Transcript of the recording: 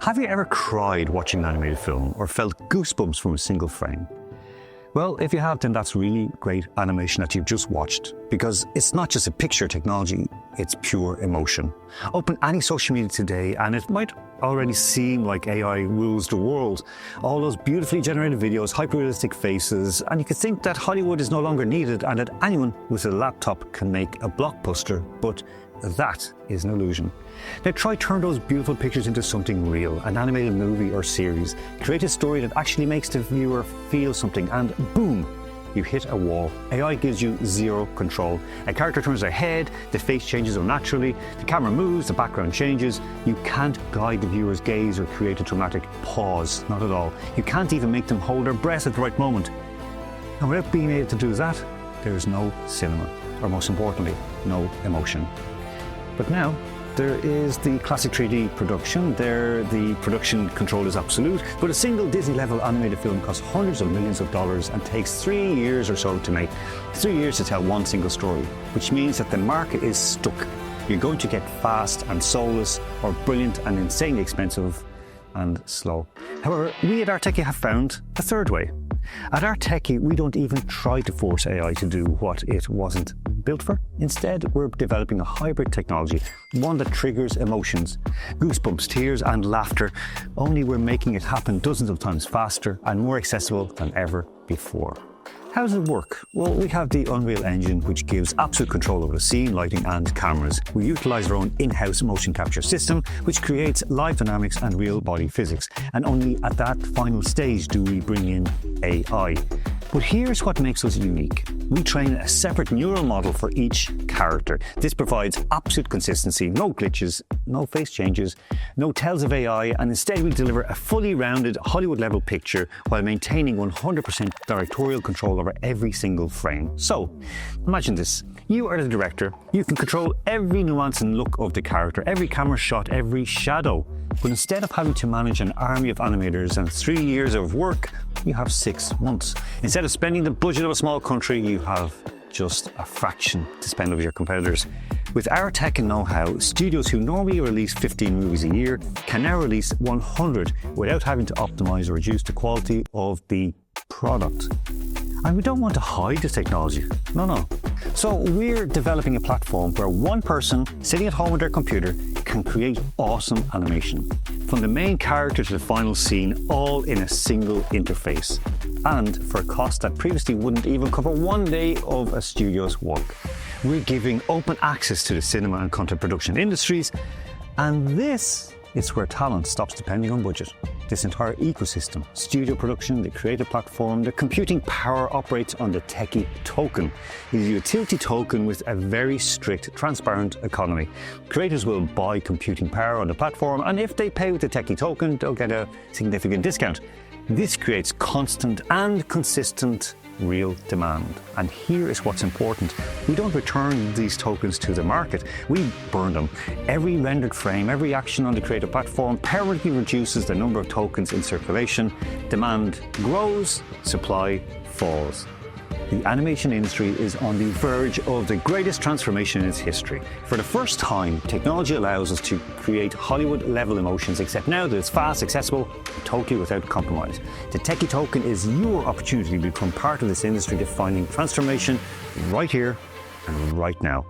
Have you ever cried watching an animated film or felt goosebumps from a single frame? Well, if you have, then that's really great animation that you've just watched, because it's not just a picture technology, it's pure emotion. Open any social media today and it might already seem like AI rules the world. All those beautifully generated videos, hyper-realistic faces, and you could think that Hollywood is no longer needed and that anyone with a laptop can make a blockbuster, but that is an illusion. Now try turn those beautiful pictures into something real, an animated movie or series. Create a story that actually makes the viewer feel something, and boom, you hit a wall. AI gives you zero control. A character turns their head, the face changes unnaturally, the camera moves, the background changes. You can't guide the viewer's gaze or create a dramatic pause, not at all. You can't even make them hold their breath at the right moment. And without being able to do that, there is no cinema, or most importantly, no emotion. But now, there is the classic 3D production. There, the production control is absolute, but a single Disney-level animated film costs hundreds of millions of dollars and takes 3 years or so to make. 3 years to tell one single story, which means that the market is stuck. You're going to get fast and soulless, or brilliant and insanely expensive and slow. However, we at Arteki have found a third way. At Arteki, we don't even try to force AI to do what it wasn't built for. Instead, we're developing a hybrid technology, one that triggers emotions, goosebumps, tears, and laughter. Only we're making it happen dozens of times faster and more accessible than ever before. How does it work? Well, we have the Unreal Engine, which gives absolute control over the scene, lighting, and cameras. We utilize our own in-house motion capture system, which creates live dynamics and real body physics. And only at that final stage do we bring in AI. But here's what makes us unique. We train a separate neural model for each character. This provides absolute consistency, no glitches, no face changes, no tells of AI, and instead we deliver a fully rounded Hollywood-level picture while maintaining 100% directorial control over every single frame. So, imagine this. You are the director. You can control every nuance and look of the character, every camera shot, every shadow. But instead of having to manage an army of animators and 3 years of work, you have 6 months. Instead of spending the budget of a small country, you have just a fraction to spend of your competitors. With our tech and know-how, studios who normally release 15 movies a year can now release 100 without having to optimize or reduce the quality of the product. And we don't want to hide this technology. No. So we're developing a platform where one person sitting at home with their computer can create awesome animation. From the main character to the final scene, all in a single interface. And for a cost that previously wouldn't even cover 1 day of a studio's work. We're giving open access to the cinema and content production industries. And this is where talent stops depending on budget. This entire ecosystem, studio production, the creative platform, the computing power operates on the Techie token. It is a utility token with a very strict, transparent economy. Creators will buy computing power on the platform, and if they pay with the Techie token, they'll get a significant discount. This creates constant and consistent real demand. And here is what's important. We don't return these tokens to the market. We burn them. Every rendered frame, every action on the creative platform permanently reduces the number of tokens in circulation. Demand grows, supply falls. The animation industry is on the verge of the greatest transformation in its history. For the first time, technology allows us to create Hollywood-level emotions, except now that it's fast, accessible, and totally without compromise. The Techie token is your opportunity to become part of this industry-defining transformation right here and right now.